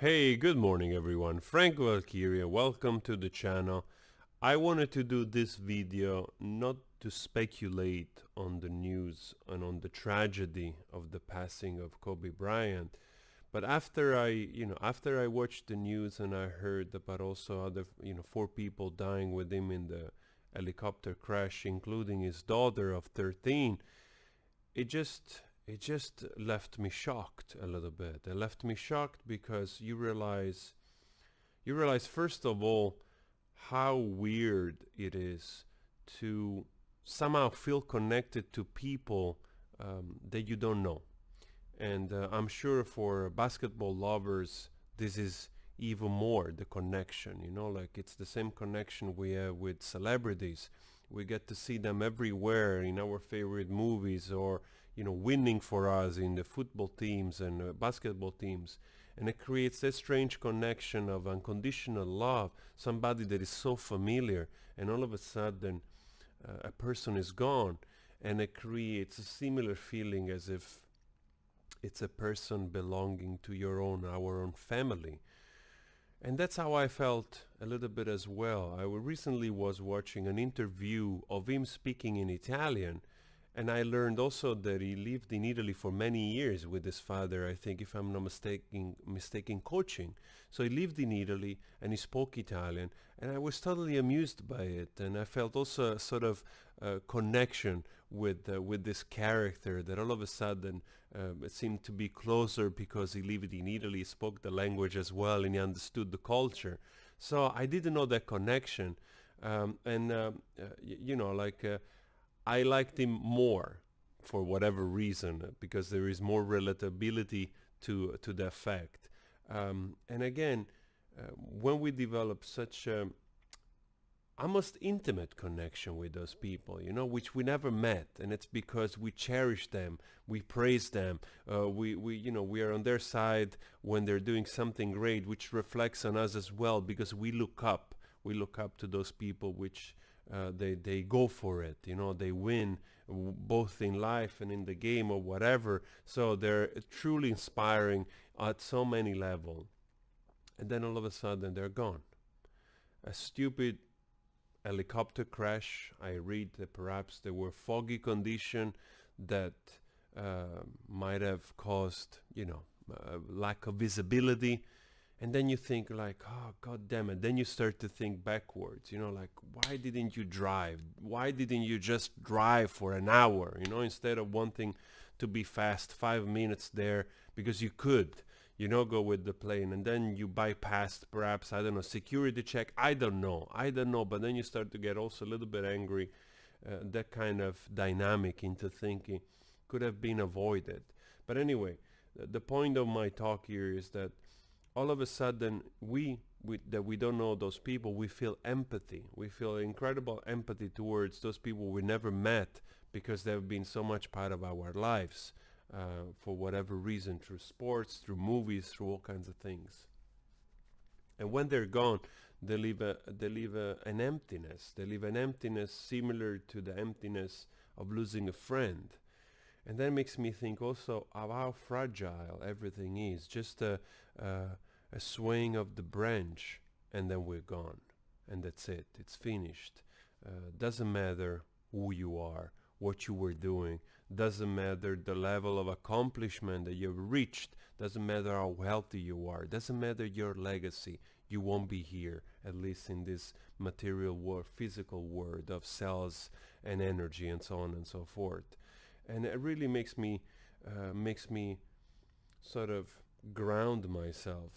Hey, good morning everyone. Frank Valkyria, welcome to the channel. I wanted to do this video not to speculate on the news and on the tragedy of the passing of Kobe Bryant, but after I watched the news and I heard about also other, four people dying with him in the helicopter crash, including his daughter of 13, it just left me shocked a little bit. It left me shocked because you realize first of all how weird it is to somehow feel connected to people that you don't know. And I'm sure for basketball lovers, this is even more the connection, like it's the same connection we have with celebrities. We get to see them everywhere in our favorite movies or, winning for us in the football teams and basketball teams. And it creates this strange connection of unconditional love, somebody that is so familiar, and all of a sudden a person is gone, and it creates a similar feeling as if it's a person belonging to our own family. And that's how I felt a little bit as well. I recently was watching an interview of him speaking in Italian, and I learned also that he lived in Italy for many years with his father, I think, if I'm not mistaken, coaching. So he lived in Italy and he spoke Italian, and I was totally amused by it. And I felt also a sort of connection with this character that all of a sudden it seemed to be closer because he lived in Italy, spoke the language as well, and he understood the culture. So I didn't know that connection. I liked him more for whatever reason, because there is more relatability to the fact. And again, when we develop such a almost intimate connection with those people, which we never met, and it's because we cherish them, we praise them, we are on their side when they're doing something great, which reflects on us as well, because we look up to those people, which they go for it, they win both in life and in the game or whatever. So they're truly inspiring at so many levels. And then all of a sudden they're gone. A stupid helicopter crash. I read that perhaps there were foggy conditions that might have caused, lack of visibility. And then you think like, oh, God damn it. Then you start to think backwards, like, why didn't you drive? Why didn't you just drive for an hour, instead of wanting to be fast 5 minutes there, because you could, go with the plane, and then you bypassed perhaps, I don't know, security check. I don't know. But then you start to get also a little bit angry. That kind of dynamic into thinking could have been avoided. But anyway, the point of my talk here is that all of a sudden that we don't know those people, we feel empathy. We feel incredible empathy towards those people we never met, because they've been so much part of our lives for whatever reason, through sports, through movies, through all kinds of things. And when they're gone, they leave an emptiness. They leave an emptiness similar to the emptiness of losing a friend. And that makes me think also of how fragile everything is. Just a swaying of the branch, and then we're gone. And that's it. It's finished. Doesn't matter who you are, what you were doing. Doesn't matter the level of accomplishment that you've reached. Doesn't matter how healthy you are. Doesn't matter your legacy. You won't be here, at least in this material world, physical world of cells and energy and so on and so forth. And it really makes me sort of ground myself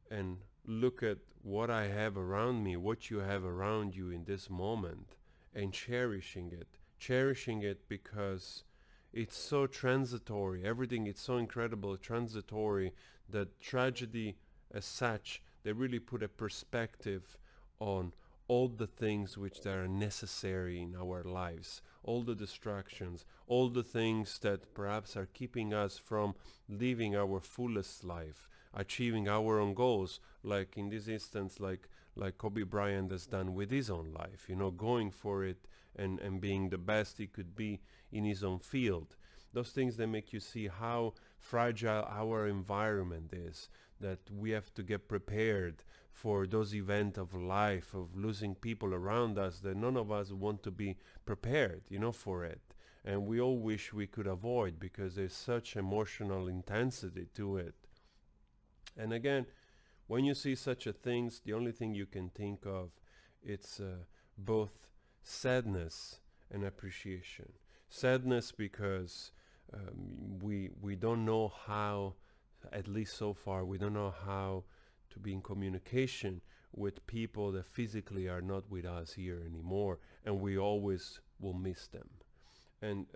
and look at what I have around me, what you have around you in this moment, and cherishing it because it's so transitory. Everything is so incredible transitory that tragedy as such, they really put a perspective on all the things which are necessary in our lives, all the distractions, all the things that perhaps are keeping us from living our fullest life, achieving our own goals, like in this instance, like Kobe Bryant has done with his own life, going for it and being the best he could be in his own field. Those things that make you see how fragile our environment is. that we have to get prepared for those events of life, of losing people around us, that none of us want to be prepared, for it. And we all wish we could avoid, because there's such emotional intensity to it. And again, when you see such a things, the only thing you can think of, it's both sadness and appreciation. Sadness because we don't know how, at least so far, we don't know how to be in communication with people that physically are not with us here anymore, and we always will miss them. And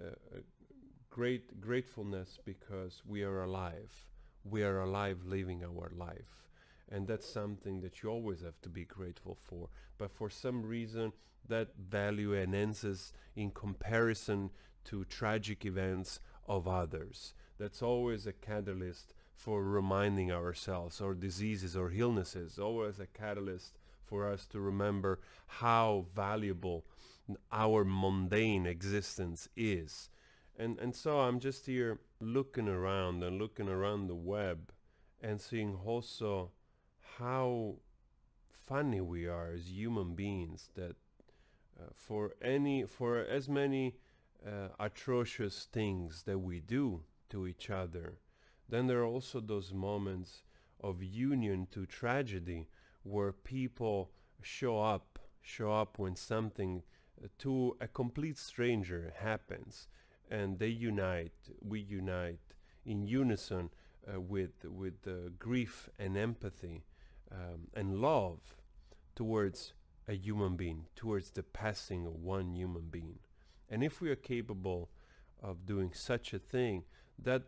great gratefulness because we are alive. We are alive living our life. And that's something that you always have to be grateful for. But for some reason, that value enhances in comparison to tragic events of others. That's always a catalyst for reminding ourselves, or diseases or illnesses, always a catalyst for us to remember how valuable our mundane existence is. And so I'm just here looking around the web, and seeing also how funny we are as human beings, that for as many atrocious things that we do to each other, then there are also those moments of union to tragedy, where people show up when something to a complete stranger happens, and we unite in unison with grief and empathy and love towards a human being, towards the passing of one human being. And if we are capable of doing such a thing, that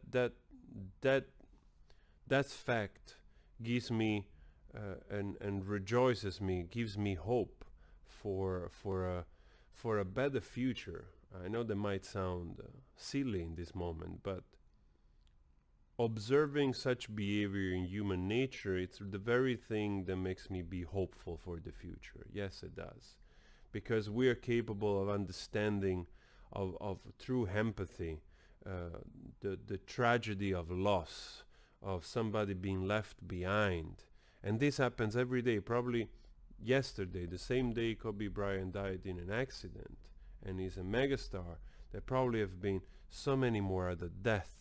fact gives me and rejoices me, gives me hope for a better future. I know that might sound silly in this moment, but observing such behavior in human nature, it's the very thing that makes me be hopeful for the future. Yes, it does. Because we are capable of understanding, of true empathy, the tragedy of loss, of somebody being left behind. And this happens every day. Probably yesterday, the same day Kobe Bryant died in an accident, and he's a megastar, there probably have been so many more other deaths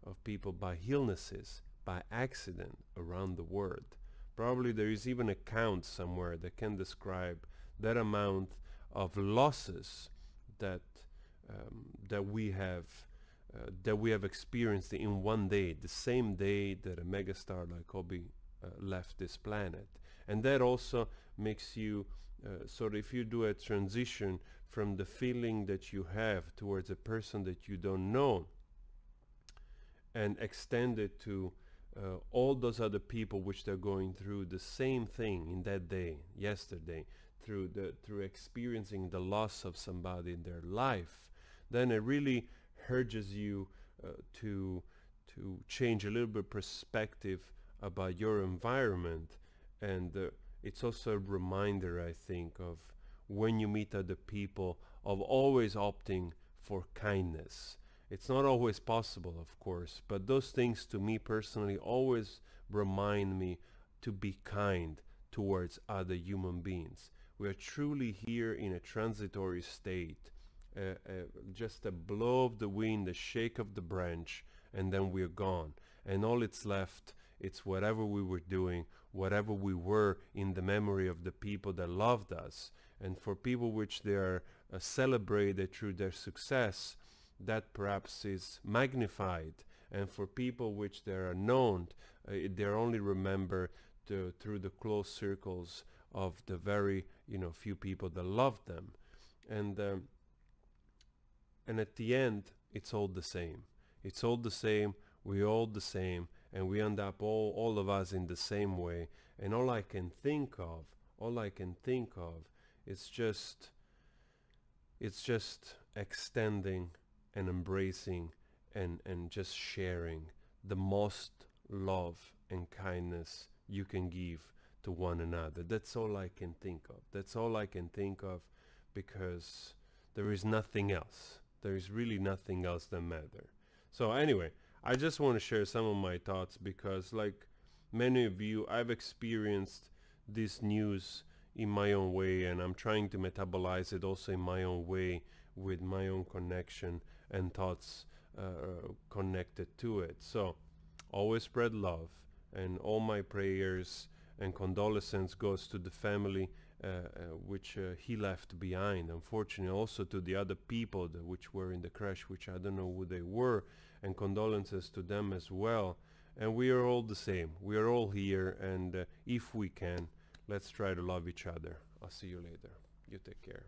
of people by illnesses, by accident around the world. Probably there is even a count somewhere that can describe that amount of losses that we have experienced in one day, the same day that a megastar like Kobe left this planet. And that also makes you sort of, if you do a transition from the feeling that you have towards a person that you don't know, and extend it to all those other people which they're going through the same thing in that day, yesterday, through experiencing the loss of somebody in their life, then it really urges you to change a little bit perspective about your environment. And it's also a reminder, I think, of when you meet other people, of always opting for kindness. It's not always possible, of course, but those things to me personally always remind me to be kind towards other human beings. We are truly here in a transitory state, just a blow of the wind, a shake of the branch, and then we're gone. And all it's left, it's whatever we were doing, whatever we were in the memory of the people that loved us. And for people which they are celebrated through their success, that perhaps is magnified. And for people which they are known, they're only remembered through the close circles of the very few people that loved them. And at the end, it's all the same. It's all the same. We're all the same, and we end up all of us in the same way. And all I can think of is just extending and embracing and just sharing the most love and kindness you can give to one another. That's all I can think of. That's all I can think of, because there is nothing else. There is really nothing else that matters. So anyway, I just want to share some of my thoughts, because like many of you, I've experienced this news in my own way, and I'm trying to metabolize it also in my own way with my own connection and thoughts connected to it. So always spread love, and all my prayers and condolences goes to the family which he left behind. Unfortunately, also to the other people which were in the crash, which I don't know who they were, and condolences to them as well. And we are all the same. We are all here, and if we can, let's try to love each other. I'll see you later. You take care.